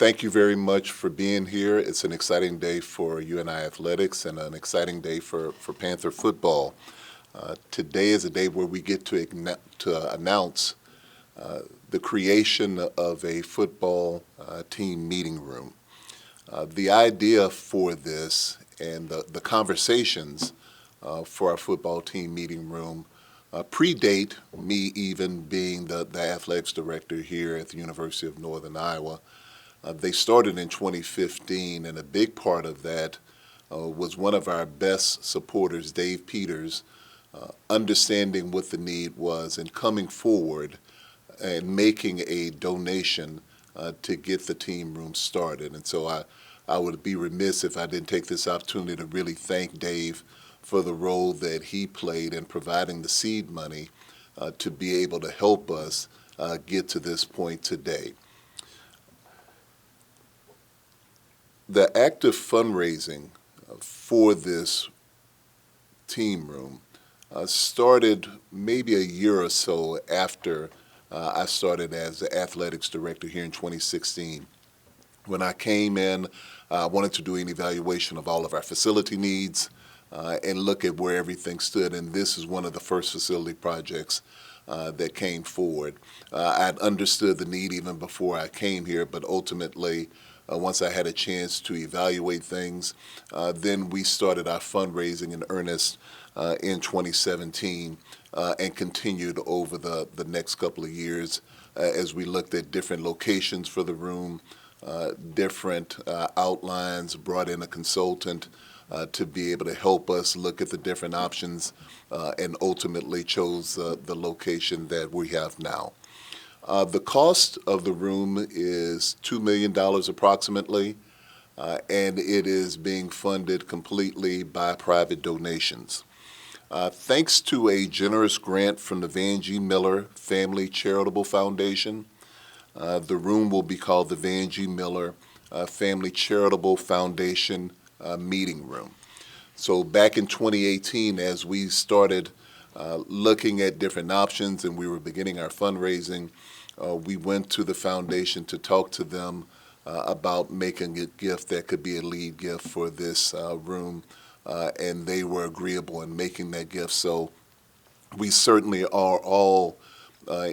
Thank you very much for being here. It's an exciting day for UNI Athletics and an exciting day for Panther Football. Today is a day where we get to announce the creation of a football team meeting room. The idea for this and the conversations for our football team meeting room predate me even being the athletics director here at the University of Northern Iowa. They started in 2015, and a big part of that was one of our best supporters, Dave Peters, understanding what the need was and coming forward and making a donation to get the team room started. And so I would be remiss if I didn't take this opportunity to really thank Dave for the role that he played in providing the seed money to be able to help us get to this point today. The active fundraising for this team room started maybe a year or so after I started as the athletics director here in 2016. When I came in, I wanted to do an evaluation of all of our facility needs and look at where everything stood, and this is one of the first facility projects that came forward. I'd understood the need even before I came here, but ultimately, once I had a chance to evaluate things, then we started our fundraising in earnest in 2017 and continued over the next couple of years as we looked at different locations for the room, different outlines, brought in a consultant to be able to help us look at the different options and ultimately chose the location that we have now. The cost of the room is $2 million approximately, and it is being funded completely by private donations. Thanks to a generous grant from the Van G. Miller Family Charitable Foundation, the room will be called the Van G. Miller Family Charitable Foundation Meeting Room. So back in 2018, as we started looking at different options and we were beginning our fundraising, we went to the foundation to talk to them about making a gift that could be a lead gift for this room, and they were agreeable in making that gift. So we certainly are all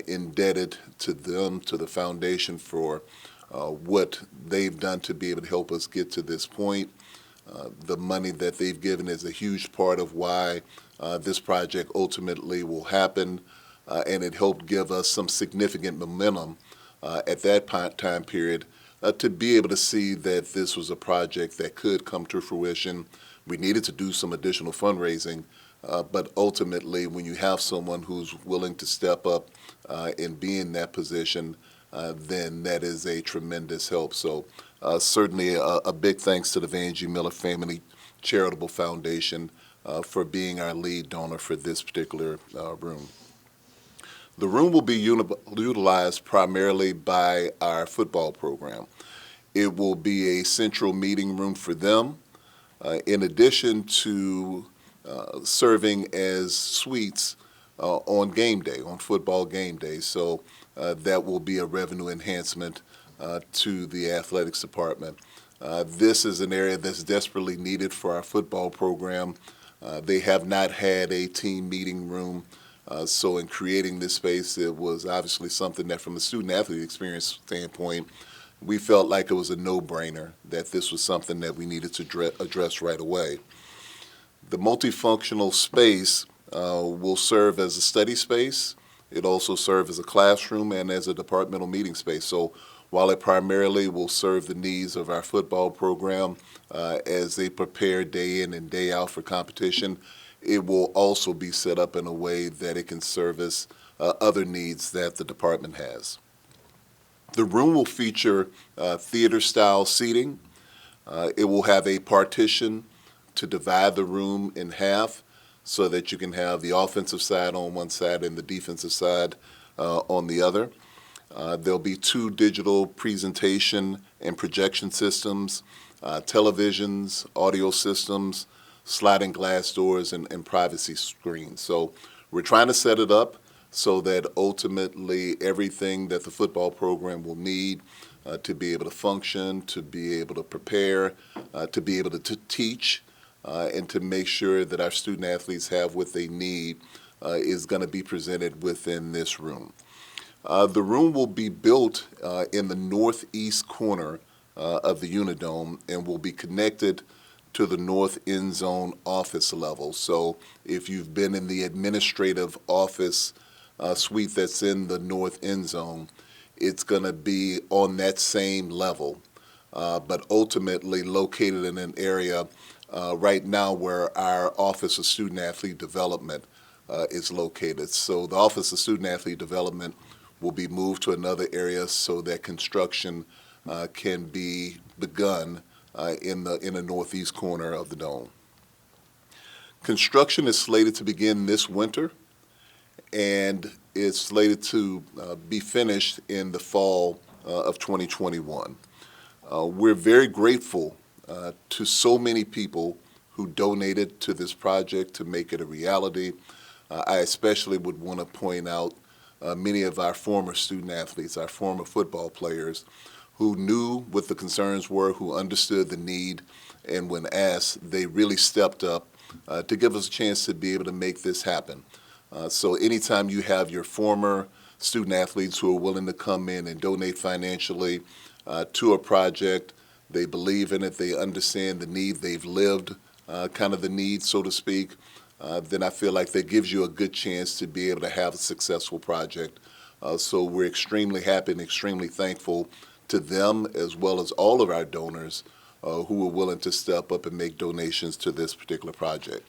indebted to them, to the foundation, for what they've done to be able to help us get to this point. The money that they've given is a huge part of why this project ultimately will happen. And it helped give us some significant momentum at that time period to be able to see that this was a project that could come to fruition. We needed to do some additional fundraising, but ultimately when you have someone who's willing to step up and be in that position, then that is a tremendous help. So certainly a big thanks to the Van G. Miller Family Charitable Foundation for being our lead donor for this particular room. The room will be utilized primarily by our football program. It will be a central meeting room for them, in addition to serving as suites on game day, on football game day. So that will be a revenue enhancement to the athletics department. This is an area that's desperately needed for our football program. They have not had a team meeting room. So in creating this space, it was obviously something that from a student-athlete experience standpoint, we felt like it was a no-brainer that this was something that we needed to address right away. The multifunctional space will serve as a study space. It also serves as a classroom and as a departmental meeting space. So while it primarily will serve the needs of our football program as they prepare day in and day out for competition, it will also be set up in a way that it can service other needs that the department has. The room will feature theater-style seating. It will have a partition to divide the room in half so that you can have the offensive side on one side and the defensive side on the other. There'll be 2 digital presentation and projection systems, televisions, audio systems, sliding glass doors, and privacy screens. So we're trying to set it up so that ultimately everything that the football program will need to be able to function, to be able to prepare, to be able to teach, and to make sure that our student athletes have what they need is going to be presented within this room. The room will be built in the northeast corner of the Unidome and will be connected to the north end zone office level. So if you've been in the administrative office suite that's in the north end zone, it's going to be on that same level, but ultimately located in an area right now where our Office of Student Athlete Development is located. So the Office of Student Athlete Development will be moved to another area so that construction can be begun in the northeast corner of the dome. Construction is slated to begin this winter, and it's slated to be finished in the fall of 2021. We're very grateful to so many people who donated to this project to make it a reality. I especially would want to point out many of our former student athletes, our former football players, who knew what the concerns were, who understood the need, and when asked, they really stepped up to give us a chance to be able to make this happen. So anytime you have your former student athletes who are willing to come in and donate financially to a project, they believe in it, they understand the need, they've lived kind of the need, so to speak, then I feel like that gives you a good chance to be able to have a successful project. So we're extremely happy and extremely thankful to them as well as all of our donors who were willing to step up and make donations to this particular project.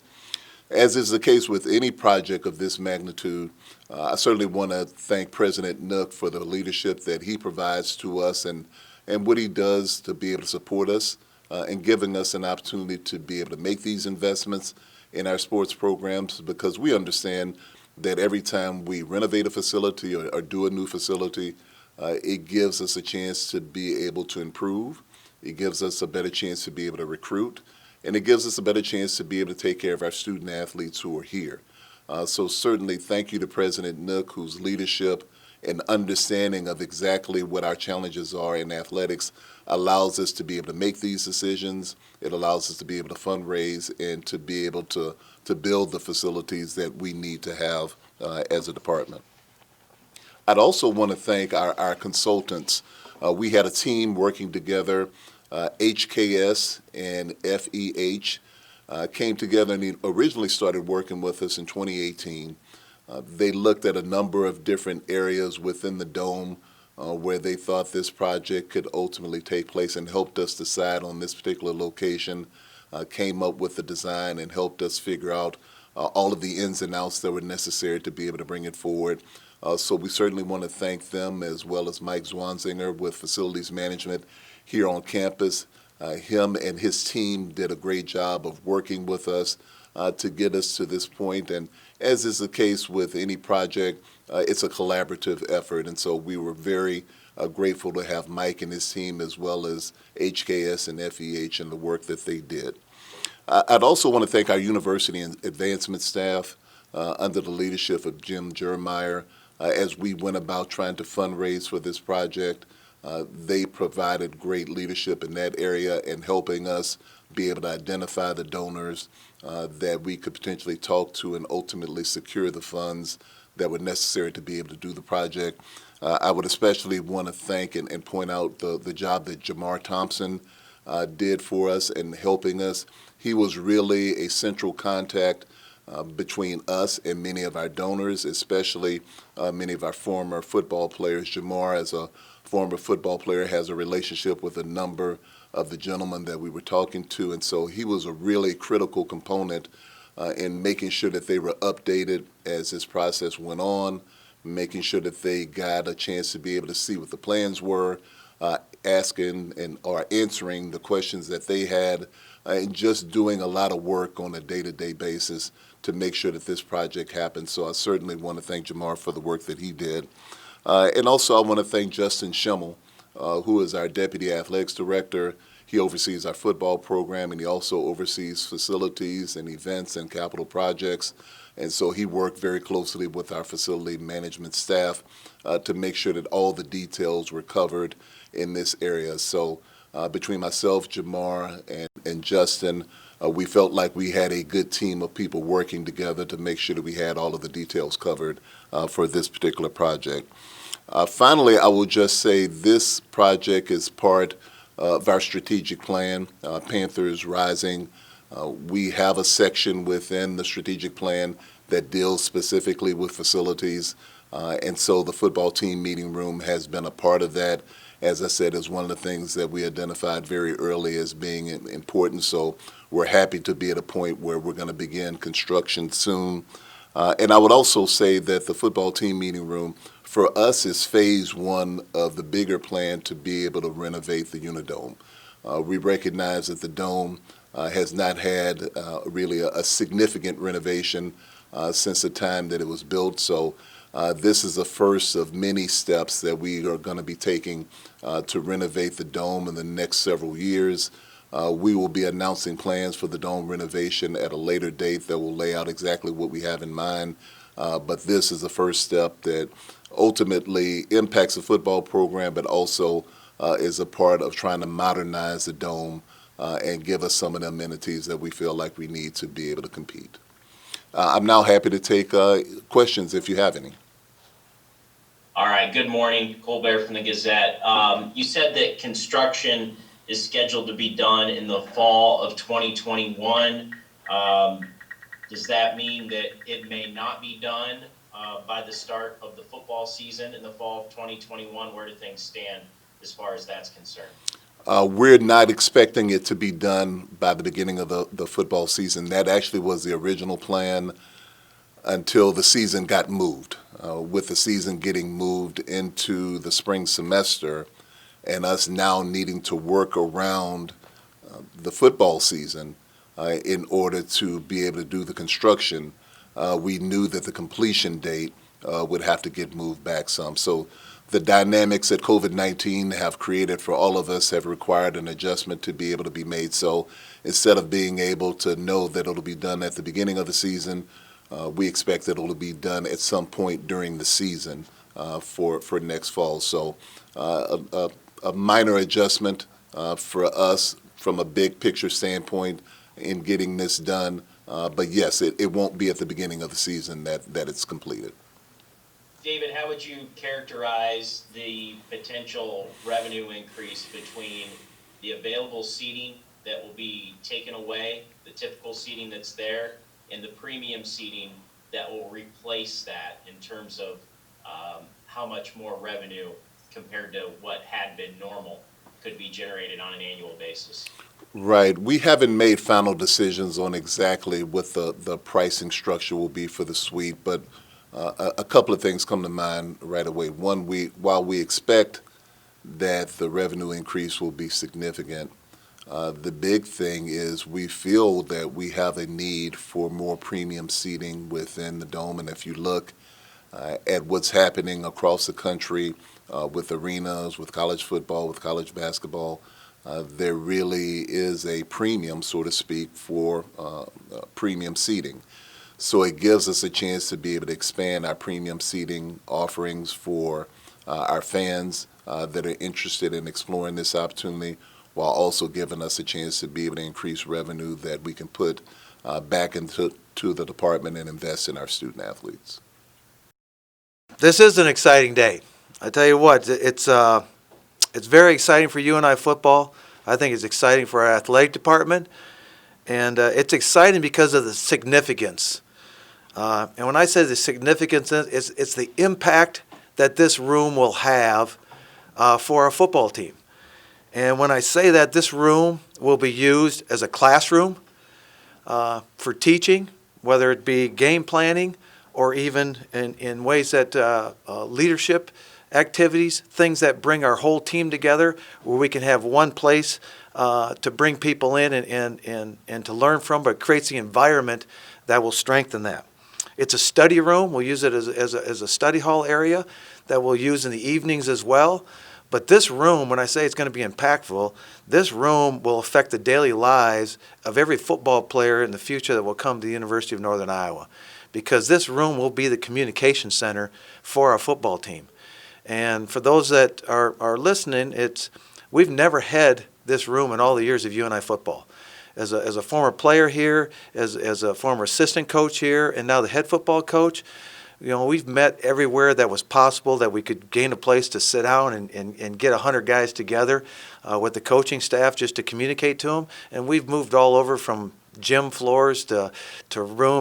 As is the case with any project of this magnitude, I certainly want to thank President Nook for the leadership that he provides to us and what he does to be able to support us and giving us an opportunity to be able to make these investments in our sports programs, because we understand that every time we renovate a facility or do a new facility, it gives us a chance to be able to improve. It gives us a better chance to be able to recruit, and it gives us a better chance to be able to take care of our student athletes who are here. So certainly thank you to President Nook, whose leadership and understanding of exactly what our challenges are in athletics allows us to be able to make these decisions. It allows us to be able to fundraise and to be able to build the facilities that we need to have as a department. I'd also want to thank our consultants. We had a team working together. HKS and FEH came together and originally started working with us in 2018. They looked at a number of different areas within the dome where they thought this project could ultimately take place and helped us decide on this particular location, came up with the design and helped us figure out all of the ins and outs that were necessary to be able to bring it forward. So we certainly want to thank them, as well as Mike Zwanzinger with Facilities Management here on campus. Him and his team did a great job of working with us to get us to this point. And as is the case with any project, it's a collaborative effort. And so we were very grateful to have Mike and his team, as well as HKS and FEH, and the work that they did. I'd also want to thank our university and advancement staff under the leadership of Jim Jeremiah. As we went about trying to fundraise for this project, they provided great leadership in that area and helping us be able to identify the donors that we could potentially talk to and ultimately secure the funds that were necessary to be able to do the project. I would especially want to thank and point out the job that Jamar Thompson did for us in helping us. He was really a central contact between us and many of our donors, especially many of our former football players. Jamar, as a former football player, has a relationship with a number of the gentlemen that we were talking to, and so he was a really critical component in making sure that they were updated as this process went on, making sure that they got a chance to be able to see what the plans were, asking or answering the questions that they had, and just doing a lot of work on a day-to-day basis to make sure that this project happened. So I certainly want to thank Jamar for the work that he did. And also I want to thank Justin Schimmel, who is our Deputy Athletics Director. He oversees our football program, and he also oversees facilities and events and capital projects. And so he worked very closely with our facility management staff to make sure that all the details were covered in this area. So between myself, Jamar, and Justin, we felt like we had a good team of people working together to make sure that we had all of the details covered for this particular project. Finally, I will just say this project is part of our strategic plan, Panthers Rising. We have a section within the strategic plan that deals specifically with facilities, and so the football team meeting room has been a part of that. As I said, is one of the things that we identified very early as being important, so we're happy to be at a point where we're going to begin construction soon. And I would also say that the football team meeting room for us is phase one of the bigger plan to be able to renovate the Unidome. We recognize that the dome has not had really a significant renovation since the time that it was built, so this is the first of many steps that we are going to be taking to renovate the dome in the next several years. We will be announcing plans for the dome renovation at a later date that will lay out exactly what we have in mind, but this is the first step that ultimately impacts the football program, but also is a part of trying to modernize the dome and give us some of the amenities that we feel like we need to be able to compete. I'm now happy to take questions if you have any. All right, good morning. Colbert from the Gazette. You said that construction is scheduled to be done in the fall of 2021. Does that mean that it may not be done by the start of the football season in the fall of 2021? Where do things stand as far as that's concerned? We're not expecting it to be done by the beginning of the football season. That actually was the original plan until the season got moved. With the season getting moved into the spring semester and us now needing to work around the football season in order to be able to do the construction, we knew that the completion date would have to get moved back some. So the dynamics that COVID-19 have created for all of us have required an adjustment to be able to be made. So instead of being able to know that it'll be done at the beginning of the season, we expect that it'll be done at some point during the season for next fall. So a minor adjustment for us from a big picture standpoint in getting this done. But yes, it won't be at the beginning of the season that it's completed. David, how would you characterize the potential revenue increase between the available seating that will be taken away, the typical seating that's there, and the premium seating that will replace that in terms of how much more revenue compared to what had been normal could be generated on an annual basis? Right. We haven't made final decisions on exactly what the pricing structure will be for the suite, but a couple of things come to mind right away. One, while we expect that the revenue increase will be significant, the big thing is we feel that we have a need for more premium seating within the dome. And if you look at what's happening across the country with arenas, with college football, with college basketball, there really is a premium, so to speak, for premium seating. So it gives us a chance to be able to expand our premium seating offerings for our fans that are interested in exploring this opportunity, while also giving us a chance to be able to increase revenue that we can put back into the department and invest in our student athletes. This is an exciting day. I tell you what, it's very exciting for UNI Football. I think it's exciting for our athletic department, and it's exciting because of the significance. And when I say the significance, it's the impact that this room will have for our football team. And when I say that, this room will be used as a classroom for teaching, whether it be game planning or even in ways that leadership activities, things that bring our whole team together, where we can have one place to bring people in and to learn from, but it creates the environment that will strengthen that. It's a study room. We'll use it as a study hall area that we'll use in the evenings as well. But this room, when I say it's going to be impactful, this room will affect the daily lives of every football player in the future that will come to the University of Northern Iowa, because this room will be the communication center for our football team. And for those that are listening, we've never had this room in all the years of UNI football. As a former player here, as a former assistant coach here, and now the head football coach, we've met everywhere that was possible that we could gain a place to sit down and get 100 guys together with the coaching staff just to communicate to them. And we've moved all over from gym floors to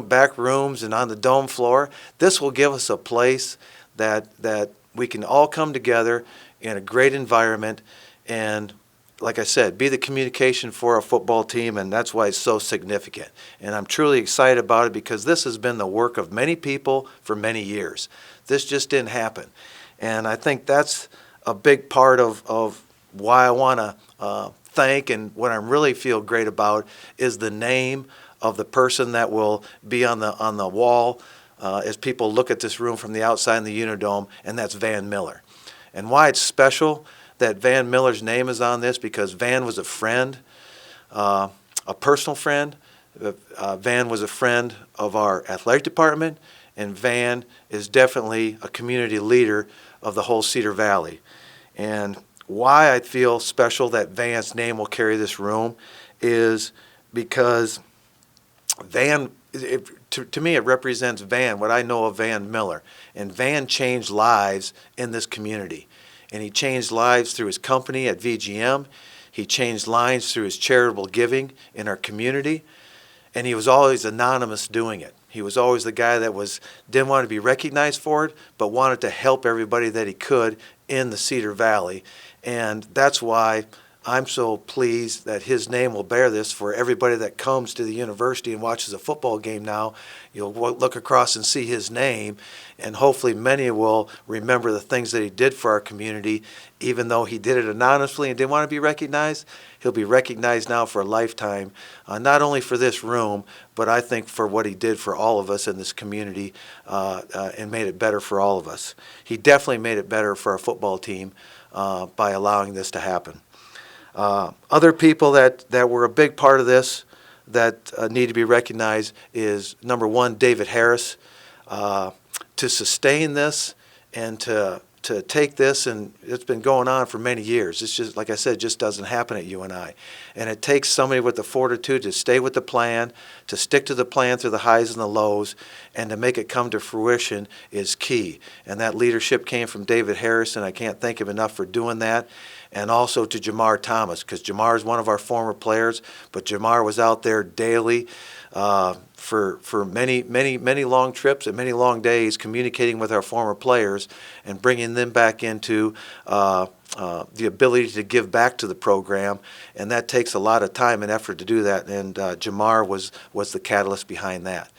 back rooms and on the dome floor. This will give us a place that we can all come together in a great environment and, like I said, be the communication for our football team, and that's why it's so significant. And I'm truly excited about it because this has been the work of many people for many years. This just didn't happen. And I think that's a big part of why I want to thank, and what I really feel great about is the name of the person that will be on the wall as people look at this room from the outside in the Unidome, and that's Van Miller. And why it's special that Van Miller's name is on this, because Van was a friend, a personal friend. Van was a friend of our athletic department, and Van is definitely a community leader of the whole Cedar Valley. And why I feel special that Van's name will carry this room is because Van, to me, it represents Van, what I know of Van Miller. And Van changed lives in this community. And he changed lives through his company at VGM. He changed lives through his charitable giving in our community. And he was always anonymous doing it. He was always the guy that didn't want to be recognized for it, but wanted to help everybody that he could in the Cedar Valley. And that's why I'm so pleased that his name will bear this for everybody that comes to the university and watches a football game now. You'll look across and see his name, and hopefully many will remember the things that he did for our community. Even though he did it anonymously and didn't want to be recognized, he'll be recognized now for a lifetime, not only for this room, but I think for what he did for all of us in this community and made it better for all of us. He definitely made it better for our football team by allowing this to happen. Other people that were a big part of this that need to be recognized is, number one, David Harris. To sustain this and to take this, and it's been going on for many years. It's just, like I said, just doesn't happen at UNI. And it takes somebody with the fortitude to stay with the plan, to stick to the plan through the highs and the lows, and to make it come to fruition is key. And that leadership came from David Harris, and I can't thank him enough for doing that. And also to Jamar Thomas, because Jamar is one of our former players, but Jamar was out there daily for many long trips and many long days communicating with our former players and bringing them back into the ability to give back to the program. And that takes a lot of time and effort to do that, and Jamar was the catalyst behind that.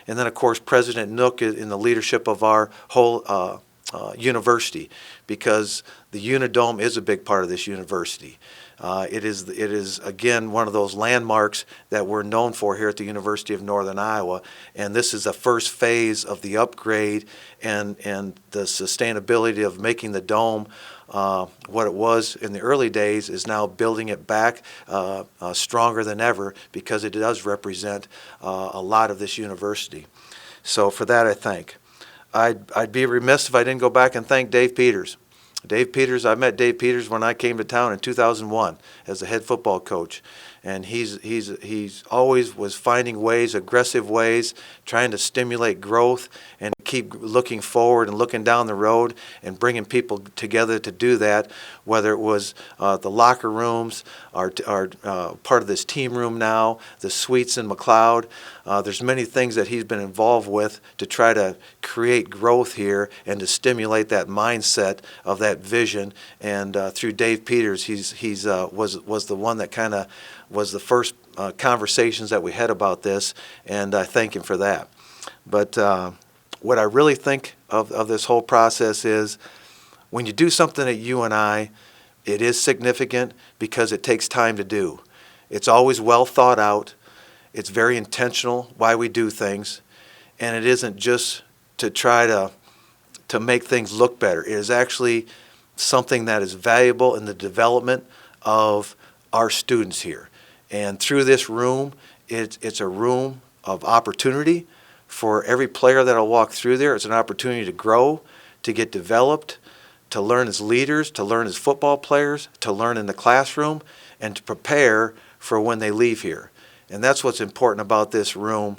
And then, of course, President Nook in the leadership of our whole university, because the Unidome is a big part of this university. It is again one of those landmarks that we're known for here at the University of Northern Iowa, and this is the first phase of the upgrade and the sustainability of making the dome what it was in the early days is now building it back stronger than ever, because it does represent a lot of this university. So for that, I thank. I'd be remiss if I didn't go back and thank Dave Peters. Dave Peters, I met Dave Peters when I came to town in 2001 as the head football coach. And he's always was finding ways, aggressive ways, trying to stimulate growth and keep looking forward and looking down the road and bringing people together to do that, whether it was the locker rooms, our part of this team room now, the suites in McLeod. There's many things that he's been involved with to try to create growth here and to stimulate that mindset of that vision. And through Dave Peters, he's was the one that kind of was the first conversations that we had about this, and I thank him for that. But what I really think of this whole process is when you do something at UNI, it is significant because it takes time to do. It's always well thought out. It's very intentional why we do things, and it isn't just to try to make things look better. It is actually something that is valuable in the development of our students here. And through this room, it's a room of opportunity for every player that'll walk through there. It's an opportunity to grow, to get developed, to learn as leaders, to learn as football players, to learn in the classroom, and to prepare for when they leave here. And that's what's important about this room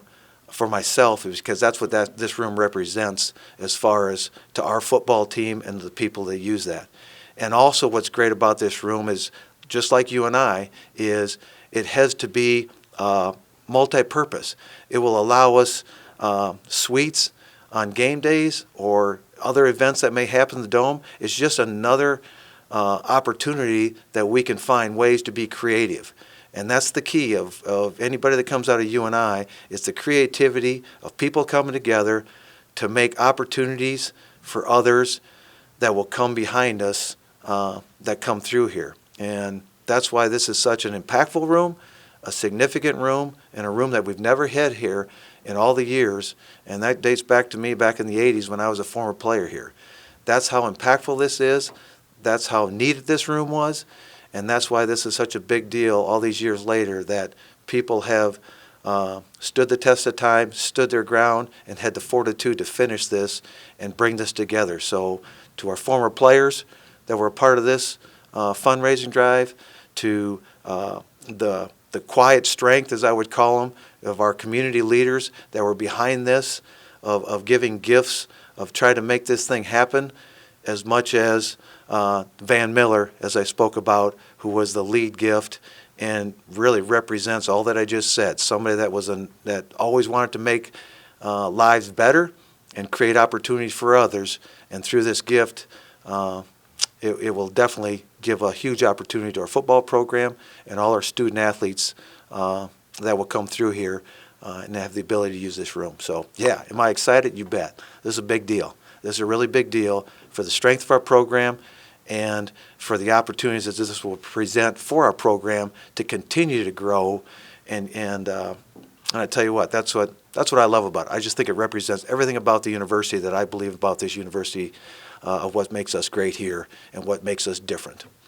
for myself, is because that's what this room represents as far as to our football team and the people that use that. And also what's great about this room is, just like UNI, is it has to be multi-purpose. It will allow us suites on game days or other events that may happen in the Dome. It's just another opportunity that we can find ways to be creative. And that's the key of anybody that comes out of UNI. It's the creativity of people coming together to make opportunities for others that will come behind us that come through here. And that's why this is such an impactful room, a significant room, and a room that we've never had here in all the years. And that dates back to me back in the 80s when I was a former player here. That's how impactful this is. That's how needed this room was. And that's why this is such a big deal all these years later, that people have stood the test of time, stood their ground, and had the fortitude to finish this and bring this together. So to our former players that were a part of this fundraising drive, to the quiet strength, as I would call them, of our community leaders that were behind this, of giving gifts, of trying to make this thing happen, as much as Van Miller, as I spoke about, who was the lead gift and really represents all that I just said. Somebody that always wanted to make lives better and create opportunities for others. And through this gift, it will definitely give a huge opportunity to our football program and all our student athletes that will come through here and have the ability to use this room. So, yeah, am I excited? You bet. This is a big deal. This is a really big deal for the strength of our program and for the opportunities that this will present for our program to continue to grow. And I tell you what, that's what I love about it. I just think it represents everything about the university that I believe about this university, of what makes us great here and what makes us different.